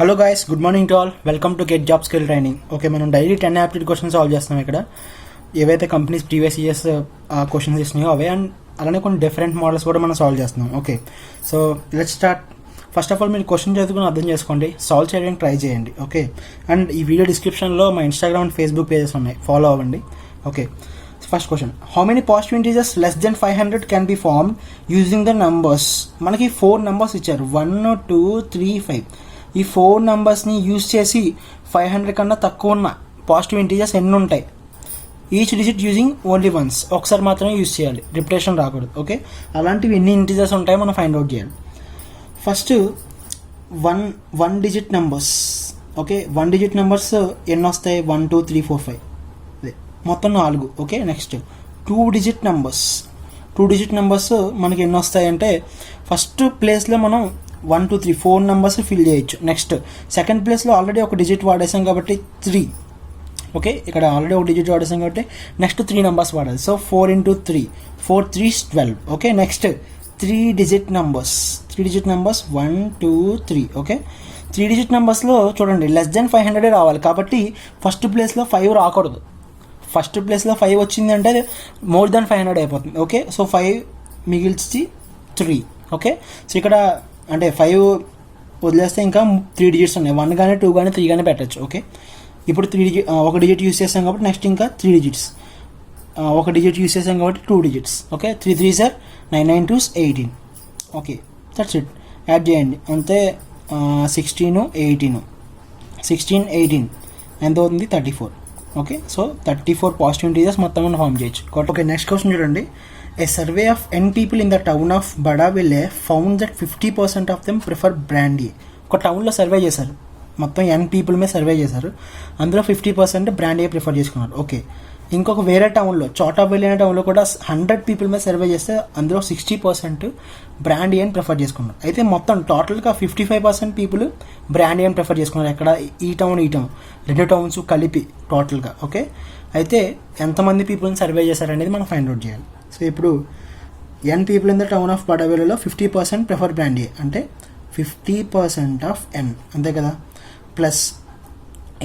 Hello guys, good morning to all. Welcome to Get Job Skill Training. Okay, మనం daily 10 aptitude questions solve చేస్తున్నాం. ఇక్కడ ఏవైతే companies previous years questions ఇస్తున్నాయో అవే, and అలానే కొన్ని డిఫరెంట్ మోడల్స్ కూడా మనం సాల్వ్ చేస్తున్నాం. Okay, so let's start. First of all మీరు క్వశ్చన్ చదువుకుని అర్థం చేసుకోండి, సాల్వ్ చేయడానికి ట్రై చేయండి. ఓకే, అండ్ ఈ వీడియో డిస్క్రిప్షన్లో మా ఇన్స్టాగ్రామ్ అండ్ ఫేస్బుక్ పేజెస్ ఉన్నాయి, ఫాలో అవ్వండి. Okay, first question, how many positive integers less than 500 can be formed using the numbers. మనకి 4 నంబర్స్ ఇచ్చారు, 1, 2, 3, 5. ఈ 4 నంబర్స్ని యూజ్ చేసి 500 కన్నా తక్కువ ఉన్న పాజిటివ్ ఇంటీజర్స్ ఎన్ని ఉంటాయి? Each digit using only once, ఒకసారి మాత్రమే యూజ్ చేయాలి, రిపిటేషన్ రాకూడదు. ఓకే, అలాంటివి ఎన్ని ఇంటీజర్స్ ఉంటాయో మనం ఫైండ్ అవుట్ చేయాలి. First one digit numbers. Okay, 1 digit numbers ఎన్ని వస్తాయి? 1, 2, 3, 4, 5, మొత్తం 4. Okay, next 2 digit numbers. 2 digit numbers మనకి ఎన్ని వస్తాయంటే, ఫస్ట్ ప్లేస్లో మనం 1, 2, 3, 4 నెంబర్స్ ఫిల్ చేయొచ్చు. నెక్స్ట్ సెకండ్ ప్లేస్లో ఆల్రెడీ ఒక డిజిట్ వాడేసాం కాబట్టి 3. ఓకే, ఇక్కడ ఆల్రెడీ ఒక డిజిట్ వాడేసాం కాబట్టి నెక్స్ట్ 3 నెంబర్స్ వాడాలి. So 4 × 3, 4 3s 12. Okay, next 3 digit numbers. 3 digit numbers 1, 2, 3. Okay, 3 digit నెంబర్స్లో చూడండి లెస్ దెన్ 500 రావాలి, కాబట్టి ఫస్ట్ ప్లేస్లో 5 రాకూడదు. ఫస్ట్ ప్లేస్లో 5 వచ్చింది అంటే మోర్ దెన్ 500 అయిపోతుంది. Okay, so 5 మిగిల్చి 3. ఓకే, సో ఇక్కడ అంటే 5 వదిలేస్తే ఇంకా 3 డిజిట్స్ ఉన్నాయి, 1 కానీ 2 కానీ 3 కానీ పెట్టచ్చు. ఓకే, ఇప్పుడు ఒక డిజిట్ యూస్ చేసాం కాబట్టి నెక్స్ట్ ఇంకా 3 డిజిట్స్. ఒక డిజిట్ యూస్ చేసాం కాబట్టి 2 digits. Okay, 3 3s are 9, 9 2s 18. Okay, that's it. Add చేయండి అంతే. 16, 18, 16, 18 ఎంత అవుతుంది? 34. ఓకే, సో 34 పాజిటివ్ ఇంటీజర్స్ మొత్తం మనం ఫామ్ చేయొచ్చు. ఓకే, నెక్స్ట్ క్వశ్చన్ చూడండి. A survey of n people in the town of Badaville found that 50% of them prefer brandy. ఒక టౌన్లో సర్వే చేశారు, మొత్తం n పీపుల్ మీద సర్వే చేశారు, అందులో 50% బ్రాండీ ప్రిఫర్ చేసుకున్నారు. ఓకే, ఇంకొక వేరే టౌన్లో చోటావెల్లి అనే టౌన్లో కూడా 100 పీపుల్ మీద సర్వే చేస్తే అందులో 60% బ్రాండీ అని ప్రిఫర్ చేసుకున్నారు. అయితే మొత్తం టోటల్గా 55% పీపుల్ బ్రాండీ అని ప్రిఫర్ చేసుకున్నారు. ఎక్కడ? ఈ టౌన్, ఈ టౌన్, 2 టౌన్స్ కలిపి టోటల్గా. ఓకే, అయితే ఎంతమంది పీపుల్ని సర్వే చేశారనేది మనం ఫైండ్ అవుట్ చేయాలి. సో ఇప్పుడు n people in the town of బడావెల్లిలో 50% ప్రిఫర్ బ్రాండీ అంటే 50% ఆఫ్ n, అంతే కదా, ప్లస్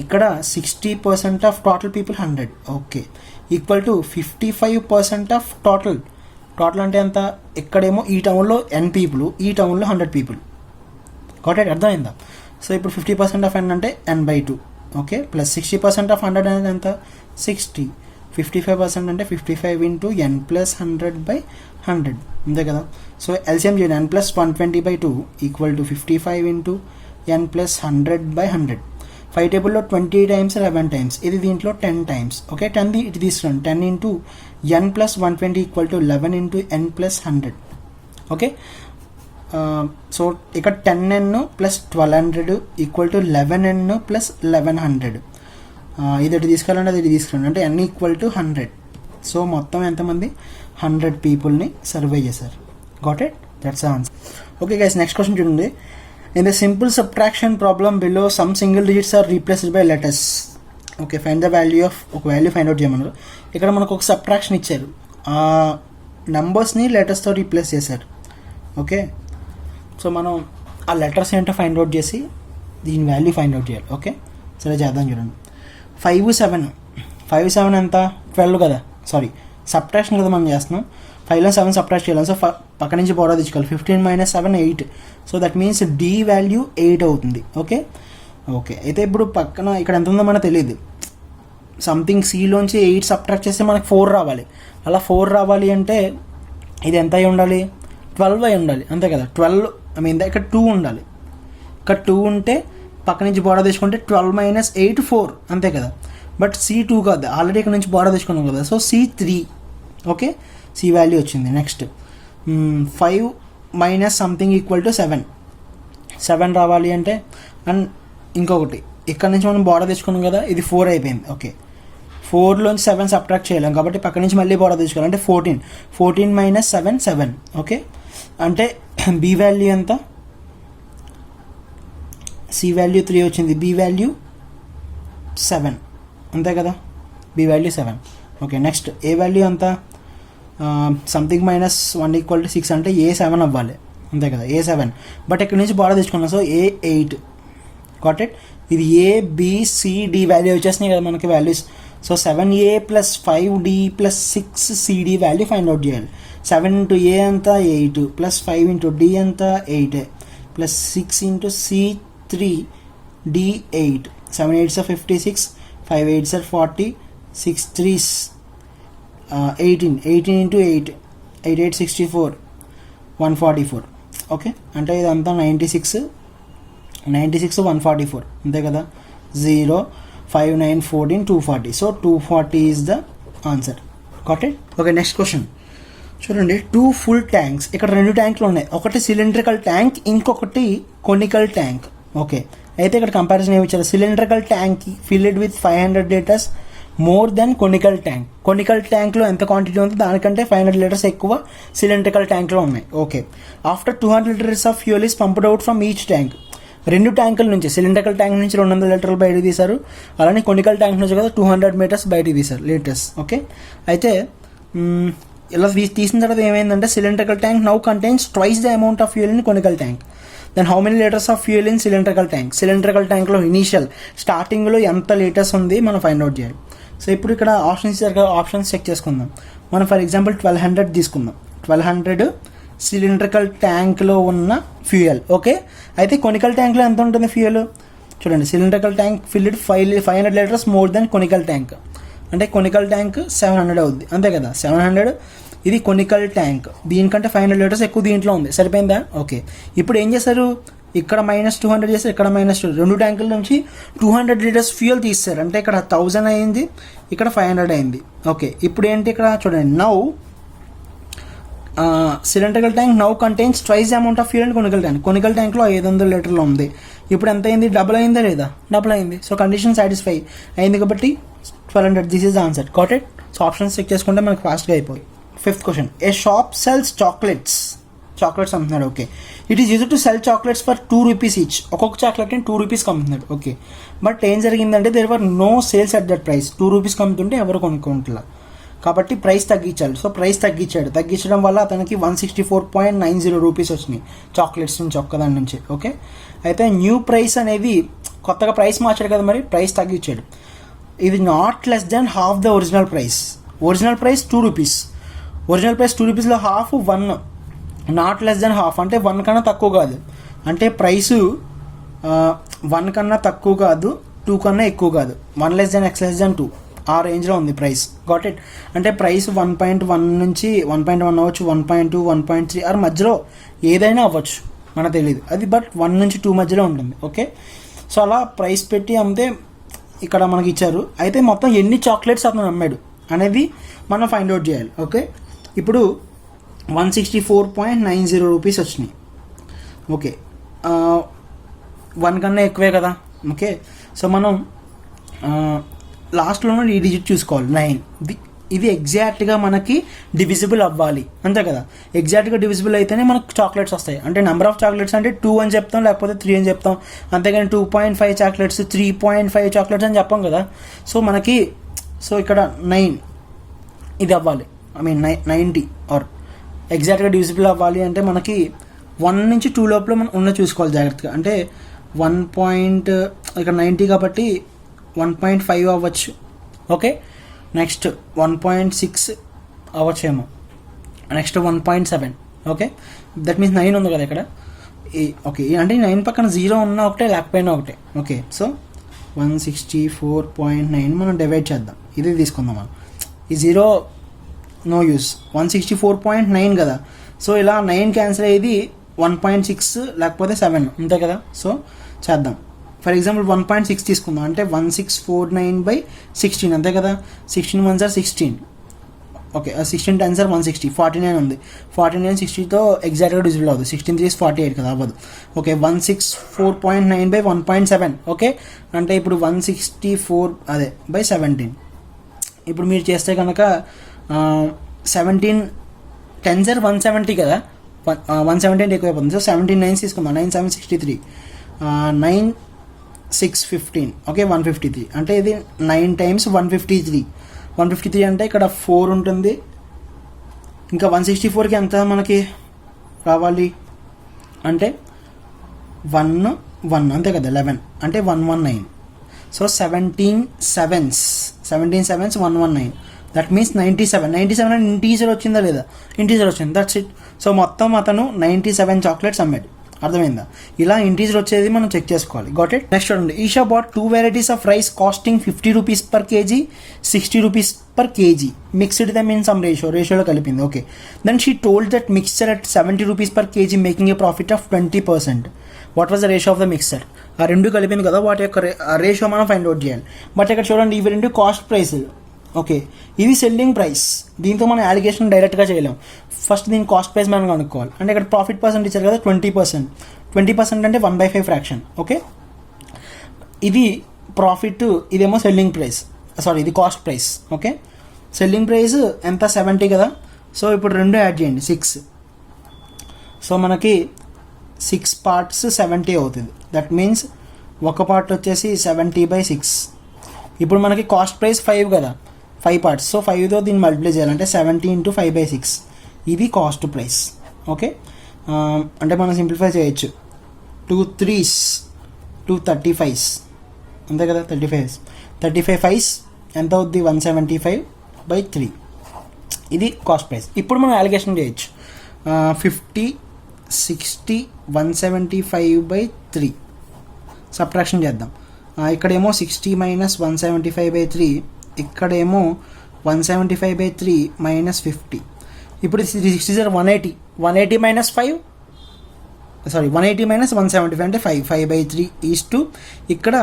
ఇక్కడ 60% of total people 100. Okay, equal to 55% of total. Total అంటే ఎంత? ఇక్కడేమో ఈ టౌన్లో n పీపుల్, ఈ టౌన్లో 100 పీపుల్. కాబట్టి అర్థమైందా? సో ఇప్పుడు 50% ఆఫ్ n అంటే n/2. ఓకే, ప్లస్ 60% ఆఫ్ 100 అనేది ఎంత? 60. 55% అంటే 55 × n + 100/100, అంతే కదా. సో ఎల్సిఎం చేయండి, n + 120/2 ఈక్వల్ టు 55 × n + 100/100. 5 టేబుల్లో 20 టైమ్స్ 11 టైమ్స్, ఇది దీంట్లో 10 టైమ్స్. ఓకే, 10 ఇటు తీసుకురండి. 10 × n + 120 equal to 11 × n + 100. Okay, so ఇక్కడ 10n + 1200 ఈక్వల్ టు 11n + 1100. ఇది ఇటు తీసుకెళ్ళండి, అది ఇటు తీసుకురండి, అంటే n ఈక్వల్ టు 100. సో మొత్తం ఎంతమంది? 100 పీపుల్ని సర్వే చేశారు. Got it? That's answer. Okay guys, next question చూడండి. In the simple subtraction problem below some single digits are replaced by letters. Okay, find the value of, ఒక value find out చేయమన్నారు. ఇక్కడ మనకు ఒక సబ్ట్రాక్షన్ ఇచ్చారు, ఆ నంబర్స్ని లెటర్స్తో రీప్లేస్ చేశారు. ఓకే, సో మనం ఆ లెటర్స్ ఏంటో ఫైండ్ అవుట్ చేసి దీని వాల్యూ ఫైండ్ అవుట్ చేయాలి. ఓకే, సరే చేద్దాం. చూడండి, 5, 7 ఎంత? 12 కదా, సారీ సబ్ట్రాక్షన్ కదా మనం చేస్తున్నాం. 5లో 7 సబ్ట్రాక్ట్ చేయాలి. సో పక్క నుంచి బోర్డర్ తెచ్చుకోవాలి. 15 - 7 8. So that means D value 8 అవుతుంది. ఓకే, ఓకే, అయితే ఇప్పుడు పక్కన ఇక్కడ ఎంత ఉందో మనకు తెలియదు. సంథింగ్ సిలోంచి 8 సబ్ట్రాక్ట్ చేస్తే మనకు 4 రావాలి. అలా 4 రావాలి అంటే ఇది ఎంత అయి ఉండాలి? 12 అయి ఉండాలి, అంతే కదా. 12 ఇక్కడ 2 ఉండాలి. ఇక్కడ 2 ఉంటే పక్క నుంచి బోర్డర్ తెచ్చుకుంటే 12 - 8 4, అంతే కదా. బట్ C2 కాదు, ఆల్రెడీ ఇక్కడ నుంచి బోర్డర్ తెచ్చుకున్నాం కదా, so C3. Okay, C value వచ్చింది. నెక్స్ట్ 5 - సంథింగ్ ఈక్వల్ టు 7 రావాలి అంటే, అండ్ ఇంకొకటి ఇక్కడ నుంచి మనం బోర్డర్ తెచ్చుకున్నాం కదా, ఇది 4 అయిపోయింది. ఓకే, 4లోంచి 7 సబ్ట్రాక్ట్ చేయలేం కాబట్టి పక్క నుంచి మళ్ళీ బోర్డర్ తెచ్చుకోవాలి, అంటే 14 - 7 7. ఓకే, అంటే B వాల్యూ ఎంత? C వాల్యూ 3 వచ్చింది, B వాల్యూ 7, అంతే కదా. B value 7. Okay, next A value ఎంత? సంథింగ్ -1 ఈక్వల్ టు 6 అంటే A 7 అవ్వాలి, అంతే కదా. A 7, బట్ ఇక్కడ నుంచి బాగా తెచ్చుకున్నాం, సో A 8. Got it. ఇది ABCD వాల్యూ వచ్చేసినాయి కదా మనకి values. So 7A + 5D + 6CD value find out చేయాలి. 7 × A అంతా 8 + 5 × D అంతా 8 + 6 × C3D 8. 7 8s are 56, 5 8s are 40, 6 3s 18. 18 × 8, 8 8 64, 144. Okay, అంటే ఇదంతా 96 144 అంతే కదా. 0 5 9 14 240. So 240 is the answer. Got it. Okay, next question చూడండి. 2 full ట్యాంక్స్. ఇక్కడ 2 ట్యాంకులు ఉన్నాయి. ఒకటి సిలిండ్రికల్ ట్యాంక్, ఇంకొకటి కొనికల్ ట్యాంక్. ఓకే, అయితే ఇక్కడ కంపారిజన్ ఏమి ఇచ్చారు? Cylindrical tank filled with 500 litres more than conical tank. Conical ట్యాంక్లో ఎంత క్వాంటిటీ ఉందో దానికంటే 500 లీటర్స్ ఎక్కువ సిలిండ్రికల్ ట్యాంక్లో ఉన్నాయి. Okay, after 200 litres of fuel is pumped out from each tank. 2 ట్యాంకుల నుంచి, సిలిండ్రికల్ ట్యాంక్ నుంచి 200 లీటర్లు బయటకు తీశారు, అలానే కొనికల్ ట్యాంక్ నుంచి కదా 200 మీటర్స్ బయటకు తీశారు, లీటర్స్. ఓకే, అయితే ఇలా తీసిన తర్వాత ఏమైందంటే cylindrical tank now contains twice the amount of fuel in conical tank. Then how many litres of fuel in cylindrical tank. Cylindrical ట్యాంక్లో ఇనీషియల్ స్టార్టింగ్లో ఎంత లీటర్స్ ఉంది మనం ఫైండ్ అవుట్ చేయాలి. సో ఇప్పుడు ఇక్కడ ఆప్షన్స్ ఇచ్చారు కదా, ఆప్షన్స్ చెక్ చేసుకుందాం. మనం ఫర్ ఎగ్జాంపుల్ 1200 తీసుకుందాం. 1200 సిలిండ్రికల్ ట్యాంక్లో ఉన్న ఫ్యూయల్. ఓకే, అయితే కొనికల్ ట్యాంక్లో ఎంత ఉంటుంది ఫ్యూయల్ చూడండి. Cylindrical tank filled 500 litres more than conical tank. అంటే కొనికల్ ట్యాంక్ 700 అవుద్ది, అంతే కదా. 700, ఇది కొనికల్ ట్యాంక్, దీనికంటే 500 లీటర్స్ ఎక్కువ దీంట్లో ఉంది. సరిపోయిందా? ఓకే, ఇప్పుడు ఏం చేశారు? ఇక్కడ -200 చేస్తారు, ఇక్కడ -200. 2 ట్యాంకుల నుంచి 200 లీటర్స్ ఫ్యూయల్ తీస్తారు. అంటే ఇక్కడ 1000 అయింది, ఇక్కడ 500 అయింది. ఓకే, ఇప్పుడు ఏంటి ఇక్కడ చూడండి. Now cylindrical tank now contains twice amount of fuel and conical tank. Conical ట్యాంక్లో 500 లీటర్లు ఉంది. ఇప్పుడు ఎంత అయింది? డబుల్ అయిందా లేదా? డబుల్ అయింది. సో కండిషన్ సాటిస్ఫై అయింది కాబట్టి 1200. This is the answer. Got it. So options check చేసుకుంటే మనకు ఫాస్ట్గా అయిపోయి. 5th question. A shop sells chocolates అమ్ముతున్నాడు. Okay, it is used to sell chocolates for 2 rupees each. ఒక్కొక్క చాక్లెట్ని 2 రూపీస్కి అమ్ముతున్నాడు. ఓకే, బట్ ఏం జరిగిందంటే there were no sales at that price. 2 రూపీస్కి అమ్ముతుంటే ఎవరు కొనుక్కుంటున్నారు కాబట్టి ప్రైస్ తగ్గించాలి. సో ప్రైస్ తగ్గించడం వల్ల అతనికి 164.90 రూపీస్ వచ్చినాయి చాక్లెట్స్ నుంచి, ఒక్కదాని నుంచి. ఓకే, అయితే న్యూ ప్రైస్ అనేది కొత్తగా ప్రైస్ మార్చాడు కదా, మరి ప్రైస్ తగ్గించాడు. ఇది not less than half the original price. Original price 2 rupees. Original price 2 రూపీస్లో half 1, not less than half అంటే 1 కన్నా తక్కువ కాదు. అంటే ప్రైసు 1 కన్నా తక్కువ కాదు, 2 కన్నా ఎక్కువ కాదు. 1 less than X less than 2 ఆ రేంజ్లో ఉంది ప్రైస్. Got it. అంటే ప్రైస్ 1.1 నుంచి 1.1 అవ్వచ్చు, 1.2, 1.3 ఆర్ మధ్యలో ఏదైనా అవ్వచ్చు, మనకు తెలియదు అది. బట్ 1 నుంచి 2 మధ్యలో ఉంటుంది. ఓకే, సో అలా ప్రైస్ పెట్టి అమ్మితే ఇక్కడ మనకి ఇచ్చారు. అయితే మొత్తం ఎన్ని చాక్లెట్స్ అతను అమ్మాడు అనేది మనం ఫైండ్ అవుట్ చేయాలి. ఓకే, ఇప్పుడు 164.90 రూపీస్ వచ్చినాయి. ఓకే, 1 కన్నా ఎక్కువే కదా. ఓకే, సో మనం లాస్ట్లో ఈ డిజిట్ చూసుకోవాలి 9. ఇది ఎగ్జాక్ట్గా మనకి డివిజిబుల్ అవ్వాలి, అంతే కదా. ఎగ్జాక్ట్గా డివిజిబుల్ అయితేనే మనకు చాక్లెట్స్ వస్తాయి. అంటే నెంబర్ ఆఫ్ చాక్లెట్స్ అంటే 2 అని చెప్తాం, లేకపోతే 3 అని చెప్తాం, అంతేగాని 2.5 చాక్లెట్స్ 3.5 చాక్లెట్స్ అని చెప్పాం కదా. సో మనకి ఇక్కడ 9 ఇది అవ్వాలి, ఐ మీన్ 90 ఆర్ ఎగ్జాక్ట్గా డివిజిబుల్ అవ్వాలి అంటే మనకి 1 నుంచి 2 లోపల మనం ఉన్న చూసుకోవాలి జాగ్రత్తగా. అంటే 1. ఇక్కడ 90 కాబట్టి 1.5 అవ్వచ్చు. ఓకే, నెక్స్ట్ 1.6 అవ్వచ్చేమో, నెక్స్ట్ 1.7. ఓకే, దట్ మీన్స్ 9 ఉంది కదా ఇక్కడ. ఓకే, అంటే 9 పక్కన 0 ఉన్నా ఒకటే, లేకపోయినా ఒకటే. ఓకే, సో 164.9 మనం డివైడ్ చేద్దాం. ఇది తీసుకుందాం మనం. ఈ 0 నో యూస్. 164.9 కదా. సో ఇలా 9 క్యాన్సిల్ అయ్యేది 1.6 లేకపోతే 7, అంతే కదా. సో చేద్దాం. ఫర్ ఎగ్జాంపుల్ 1.6 తీసుకుందాం. అంటే 1649/16, అంతే కదా. 16 1s are 16. Okay, 16 10s are 160, 49 ఉంది. 49 60తో ఎగ్జాక్ట్గా డివిజిబుల్ అవ్వదు. 16 3 is 48 కదా, అవ్వదు. ఓకే, 164.9/1.7. ఓకే, అంటే ఇప్పుడు 164 అదే /17. ఇప్పుడు మీరు చేస్తే కనుక 17 10s are 170 కదా, 170 అంటే ఎక్కువైపోతుంది. సో 17 9s తీసుకుందాం. 9 7 63, 9 6 15. ఓకే, 153. అంటే ఇది 9 times 153. 153 అంటే ఇక్కడ 4 ఉంటుంది. ఇంకా 164కి ఎంత మనకి రావాలి అంటే 1 1 అంతే కదా 11 అంటే 119. సో 17 sevens 119, దట్ మీన్స్ 97 అని ఇంటీజర్ వచ్చిందా లేదా, ఇంటీజర్ వచ్చింది, దట్స్ ఇట్. సో మొత్తం అతను 97 చాక్లెట్స్ అమ్మాడు, అర్థమైందా? ఇలా ఇంటీజర్ వచ్చేది మనం చెక్ చేసుకోవాలి. Got it. నెక్స్ట్ చూడండి, Esha bought 2 varieties of rice costing 50 rupees per kg, 60 rupees per kg. Mixed them in some రేషియోలో కలిపింది. Okay, then she told that mixture at 70 rupees per kg making a profit of 20%. What was the ratio of the mixer? ఆ రెండు కలిపింది కదా, వాటి యొక్క ratio మనం find out చేయాలి. బట్ ఇక్కడ చూడండి, ఇవి రెండు కాస్ట్ ప్రైస్. ఓకే, ఇది సెల్లింగ్ ప్రైస్, దీంతో మనం అలిగేషన్ డైరెక్ట్గా చేయలేం. ఫస్ట్ దీని కాస్ట్ ప్రైస్ మనం కనుక్కోవాలి. అంటే ఇక్కడ ప్రాఫిట్ పర్సెంట్ ఇచ్చారు కదా 20%. 20% అంటే 1/5 ఫ్రాక్షన్. ఓకే, ఇది ప్రాఫిట్, ఇదేమో సెల్లింగ్ ప్రైస్, సారీ ఇది cost price. Okay, selling price ఎంత 70 కదా. సో ఇప్పుడు రెండు యాడ్ చేయండి 6. సో మనకి 6 parts 70 అవుతుంది. దట్ మీన్స్ ఒక పార్ట్ వచ్చేసి 70/6. ఇప్పుడు మనకి కాస్ట్ ప్రైస్ 5 కదా, 5 parts. సో 5తో దీన్ని మల్టిప్లై చేయాలంటే 70 × 5/6. ఇది కాస్ట్ ప్రైస్. ఓకే, అంటే మనం సింప్లిఫై చేయొచ్చు. 2 3s 2 35s అంతే కదా, 35 5s ఎంత అవుద్ది, 175/3. ఇది కాస్ట్ ప్రైస్. ఇప్పుడు మనం అలిగేషన్ చేయొచ్చు. 50 60 175/3 సబ్ట్రాక్షన్ చేద్దాం. ఇక్కడేమో 60 - 175/3, ఇక్కడేమో 175/3 - 50. ఇప్పుడు 60 = 180. 180 - 5, సారీ 180 - 175 అంటే 5/3 ఈజ్ టు ఇక్కడ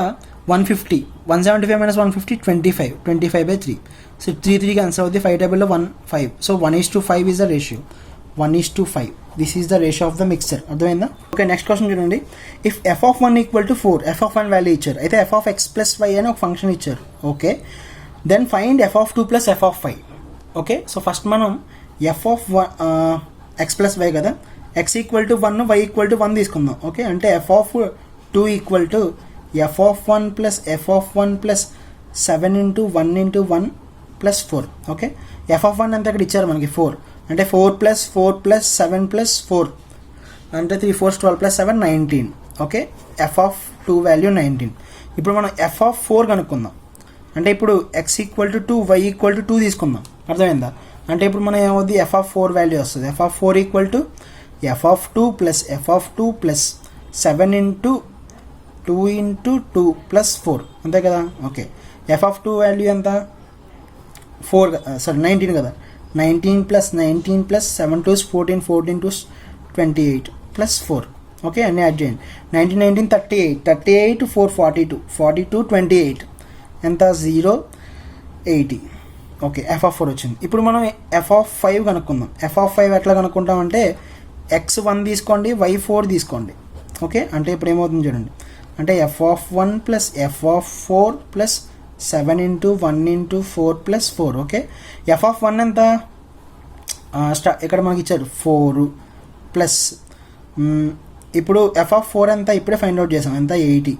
150. 175 - 150 25/3. సో 3 క్యాన్సల్ అవుతుంది. 5 టేబుల్లో 1 5. So 1:5 is the ratio. 1:5. This is the ratio of the mixer. అర్థమైందా? ఓకే, నెక్స్ట్ క్వశ్చన్ చూడండి. ఇఫ్ f(1) = 4, f(1) వాల్యూ ఇచ్చారు, అయితే f(x + y) అని ఒక ఫంక్షన్ ఇచ్చారు. Okay, then find f(2 + f(5). Okay, so first మనం x + y కదా, x = 1 y = 1 తీసుకుందాం. ఓకే, అంటే f(2) = f(1 + f(1 + 7 × 1 × 1 + 4). Okay, f(1) అంతా ఇక్కడ ఇచ్చారు మనకి 4, అంటే 4 + 4 + 7 + 4 అంటే 3 4 12 + 7 19. Okay, f(2) value 19. ఇప్పుడు మనం f(4) కనుక్కుందాం. అంటే ఇప్పుడు x = 2 y = 2 తీసుకుందాం. అర్థమైందా? అంటే ఇప్పుడు మనం ఏమవుద్ది, f(4) వాల్యూ వస్తుంది. f(4) = f(2 + f(2 + 7 × 2 × 2 + 4) అంతే కదా. ఓకే, f(2) వాల్యూ ఎంత, 4 సారీ 19 కదా. 19 + 19 + 7 2s 14, 14 2s 28 + 4. ఓకే, అన్నీ యాడ్ చేయండి. 19 19 38, 38 4 42, 42 28 ఎంత 0 80. ఓకే, f(4) వచ్చింది. ఇప్పుడు మనం f(5) కనుక్కుందాం. f(5) ఎట్లా కనుక్కుంటామంటే x1 తీసుకోండి, y4 తీసుకోండి. ఓకే, అంటే ఇప్పుడు ఏమవుతుంది చూడండి, అంటే f(1 + f(4 + 7 × 1 × 4 + 4). ఓకే, f(1) ఎంత, ఇక్కడ మనకి ఇచ్చారు 4 ప్లస్, ఇప్పుడు f(4) ఎంత ఇప్పుడే ఫైండ్ అవుట్ చేసాం, ఎంత 80.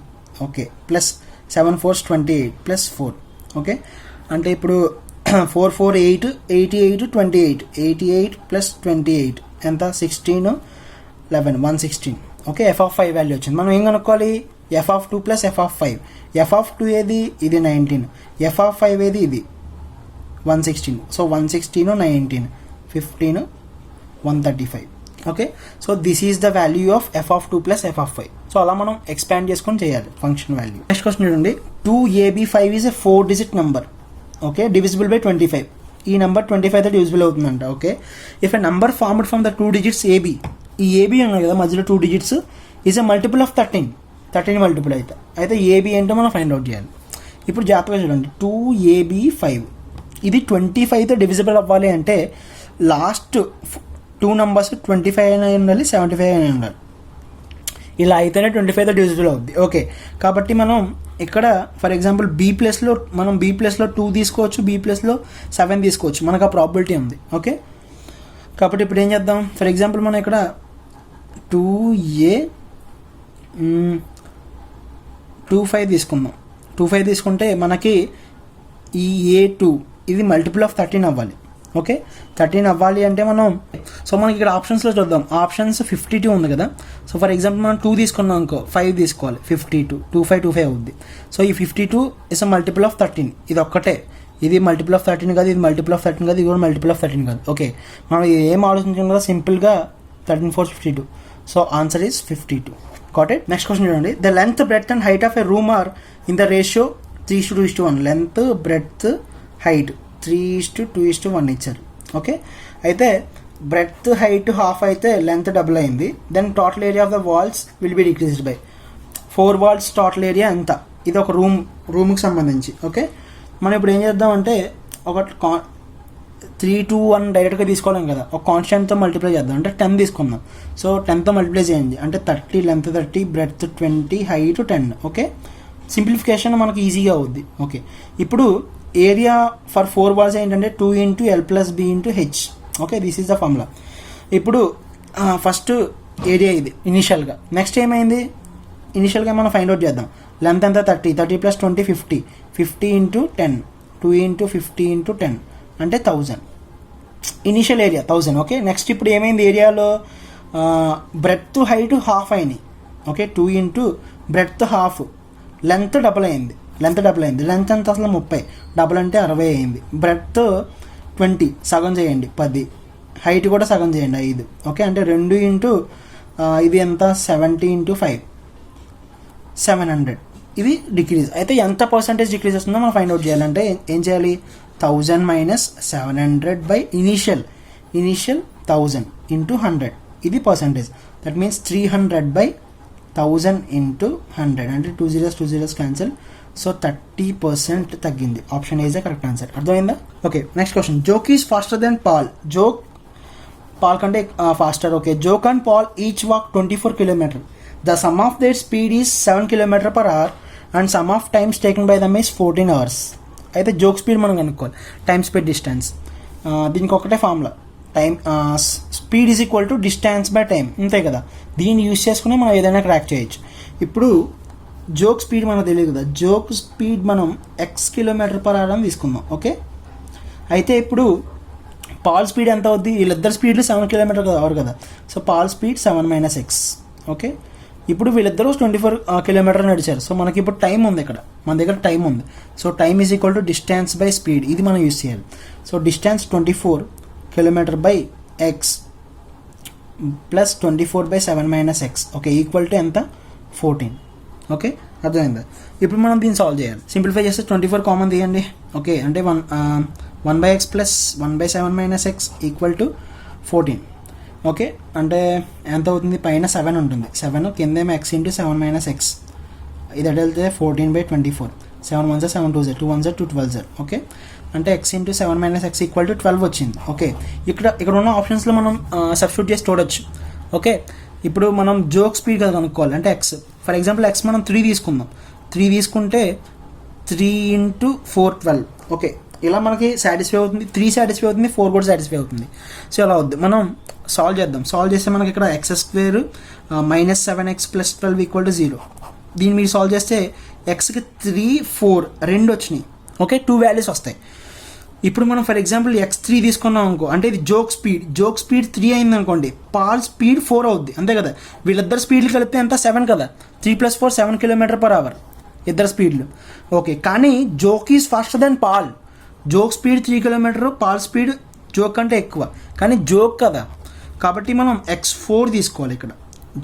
Okay, plus 7 4s 28 + 4. ఓకే, అంటే ఇప్పుడు 4 4 8 88 28, 88 + 28 ఎంత 16 11 116. ఓకే, f(5) వాల్యూ వచ్చింది. మనం ఏం కనుక్కోవాలి, f(2 + f(5). f(2) ఏది, ఇది 19. f(5) ఏది, ఇది 116. So 116 19 15 135. Okay, so this is the value of f(2 + f(5). So అలా మనం ఎక్స్పాండ్ చేసుకొని చేయాలి ఫంక్షన్ వాల్యూ. నెక్స్ట్ క్వశ్చన్ చూడండి, 2ab5 is a 4-digit number. Okay, divisible by 25. ఈ నెంబర్ 25తో డివిజిబుల్ అవుతుందంట. Okay, if a number formed from the 2 digits ab, ఈ ab ఉన్నాయి కదా మధ్యలో 2 digits, is a multiple of 13 multiple అయితే ab ఏంటో మనం ఫైండ్ అవుట్ చేయాలి. ఇప్పుడు జాగ్రత్తగా చూడండి, 2ab5 ఇది 25తో డివిజిబుల్ అవ్వాలి అంటే లాస్ట్ 2 numbers 25 అయినా ఉండాలి, 75 అయినా ఉండాలి. ఇలా అయితేనే 25తో డివిజిబుల్ అవుద్ది. ఓకే, కాబట్టి మనం ఇక్కడ ఫర్ ఎగ్జాంపుల్ మనం b ప్లస్లో 2 తీసుకోవచ్చు, b ప్లస్లో 7 తీసుకోవచ్చు, మనకు ఆ ప్రాబిలిటీ ఉంది. ఓకే, కాబట్టి ఇప్పుడు ఏం చేద్దాం, ఫర్ ఎగ్జాంపుల్ మనం ఇక్కడ 2a25 తీసుకుందాం. 25 తీసుకుంటే మనకి ఈ a2 ఇది మల్టిపుల్ ఆఫ్ 13 అవ్వాలి. ఓకే 13 అవ్వాలి అంటే మనం సో మనకి ఇక్కడ ఆప్షన్స్లో చూద్దాం. ఆప్షన్స్ 52 ఉంది కదా. సో ఫర్ ఎగ్జాంపుల్ మనం 2 తీసుకున్నాం అనుకో 5 తీసుకోవాలి. 52 25 అవుద్ది. సో ఈ 52 ఇస్ అ మల్టిపుల్ ఆఫ్ 13. ఇది ఒక్కటే, ఇది మల్టిపుల్ ఆఫ్ 13 కాదు, ఇది మల్టిపుల్ ఆఫ్ 13 కాదు, ఇది కూడా మల్టిపుల్ ఆఫ్ 13 కాదు. ఓకే మనం ఏం ఆలోచించాం కదా, సింపుల్గా 13 4 52. So answer is 52. Got it. Next question చూడండి. The length breadth and height of a room are in the ratio 3:2:1. Length breadth height 3:2:1 ఇచ్చారు. ఓకే అయితే బ్రెడ్త్ హైట్ హాఫ్ అయితే లెంత్ డబుల్ అయింది. Then total area of the walls will be decreased by 4 walls. Total area ఎంత? ఇది ఒక రూమ్కి సంబంధించి. Okay మనం ఇప్పుడు ఏం చేద్దామంటే ఒక 3:2:1 డైరెక్ట్గా తీసుకోలేం కదా, ఒక కాన్స్టెంట్తో మల్టిప్లై చేద్దాం. అంటే 10 తీసుకుందాం. సో 10తో మల్టిప్లై చేయండి అంటే 30, length 30, breadth 20, height 10. Okay simplification మనకు ఈజీగా అవుద్ది. ఓకే ఇప్పుడు ఏరియా ఫర్ 4 వాల్స్ ఏంటంటే 2 × L+B/H. Okay this is the formula. ఇప్పుడు ఫస్ట్ ఏరియా ఇది ఇనిషియల్గా. నెక్స్ట్ ఏమైంది, ఇనిషియల్గా మనం ఫైండ్ అవుట్ చేద్దాం. లెంత్ ఎంత 30, 30 + 20 50, 50 × 10, 2 × 50 × 10 అంటే 1000. Initial area 1000. ఓకే నెక్స్ట్ ఇప్పుడు ఏమైంది, ఏరియాలో బ్రెడ్త్ హైట్ హాఫ్ అయినాయి. Okay 2 × breadth half, length double అయింది. లెంత్ ఎంత అసలు 30, డబుల్ అంటే 60 అయింది. బ్రెడ్త్ 20 సగం చేయండి 10, హైట్ కూడా సగం చేయండి 5. ఓకే అంటే 2 × ఇది ఎంత 70 × 5 700. ఇది డిక్రీజ్. అయితే ఎంత పర్సెంటేజ్ డిక్రీజ్ వస్తుందో మనం ఫైండ్ అవుట్ చేయాలంటే ఏం చేయాలి, 1000 - 700 బై ఇనీషియల్ 1000 × 100. ఇది పర్సెంటేజ్. దట్ మీన్స్ 300/1000 × 100 అంటే 2 zeros క్యాన్సిల్. సో 30% తగ్గింది. Option A is the correct answer. అర్థమైందా? Okay next question. Jock is faster than Paul. Jock Paul కంటే faster. Okay Jock and Paul each walk 24 km. The sum of their speed is 7 km/h and sum of times taken by them is 14 hours. అయితే Jock speed మనం కనుక్కోవాలి, time speed distance. దీనికి ఒకటే formula, time speed is equal to distance by time. అంతే కదా, దీన్ని use చేసుకుని మనం ఏదైనా ట్రాక్ చేయొచ్చు. ఇప్పుడు జోక్ స్పీడ్ మనకు తెలియదు కదా, జోక్ స్పీడ్ మనం x km/h అని తీసుకుందాం. ఓకే అయితే ఇప్పుడు పాల్ స్పీడ్ ఎంత అవుద్ది, వీళ్ళిద్దరు స్పీడ్లు 7 km అవరు కదా. So Paul speed 7 - x. Okay ఇప్పుడు వీళ్ళిద్దరూ 24 km నడిచారు. సో మనకి ఇప్పుడు టైం ఉంది, ఇక్కడ మన దగ్గర టైం ఉంది. So time is equal to distance by speed. ఇది మనం యూజ్ చేయాలి. So distance 24 km/x plus 24/7 - x. Okay equal to ఎంత 14. ఓకే అర్థమైందా? ఇప్పుడు మనం దీన్ని సాల్వ్ చేయాలి. సింప్లిఫై చేస్తే 24 కామన్ తీయండి. ఓకే అంటే 1/x plus 1/7 - x equal to 14. Okay అంటే ఎంత అవుతుంది, పైన 7 ఉంటుంది, 7 కిందేమో x × 7 - x. ఇది అటు వెళ్తే 14/24. 7 1 7 2 2 1 2 12. ఓకే అంటే x × 7 - x ఈక్వల్ టు 12 వచ్చింది. ఓకే ఇక్కడ ఉన్న ఆప్షన్స్లో మనం సబ్స్టిట్యూట్ చేసి చూడొచ్చు. ఓకే ఇప్పుడు మనం జోక్ స్పీడ్ కదా కనుక్కోవాలి అంటే x. ఫర్ ఎగ్జాంపుల్ x మనం 3 తీసుకుందాం. 3 తీసుకుంటే 3 × 4 12. ఓకే ఇలా మనకి సాటిస్ఫై అవుతుంది, 3 సాటిస్ఫై అవుతుంది, 4 కూడా సాటిస్ఫై అవుతుంది. సో ఇలా అవుద్ది. మనం సాల్వ్ చేద్దాం. సాల్వ్ చేస్తే మనకి ఇక్కడ x² -7x + 12 = 0. దీన్ని మీరు సాల్వ్ చేస్తే xకి 3 4 రెండు వచ్చినాయి. ఓకే 2 వాల్యూస్ వస్తాయి. ఇప్పుడు మనం ఫర్ ఎగ్జాంపుల్ x3 తీసుకున్నాం అనుకో, అంటే ఇది జోక్ స్పీడ్ 3 అయింది అనుకోండి, పాల్ స్పీడ్ 4 అవుద్ది. అంతే కదా, వీళ్ళిద్దరు స్పీడ్లు కలిపితే ఎంత 7 కదా, 3 + 4 7 km/h ఇద్దరు స్పీడ్లు. ఓకే కానీ Jock is faster than Paul. Jock speed 3 km, Paul speed Jock కంటే ఎక్కువ, కానీ జోక్ కదా కాబట్టి మనం x4 తీసుకోవాలి. ఇక్కడ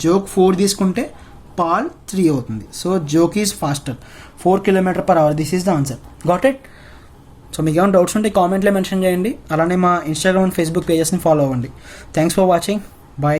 జోక్ 4 తీసుకుంటే పాల్ 3 అవుతుంది. So Jock is faster 4 km/h. This is the answer. Got it? So మీకు ఏమైనా డౌట్స్ ఉంటే కామెంట్లో మెన్షన్ చేయండి. అలానే మా ఇన్స్టాగ్రామ్ అండ్ ఫేస్బుక్ పేజెస్ని ఫాలో అవ్వండి. Thanks for watching.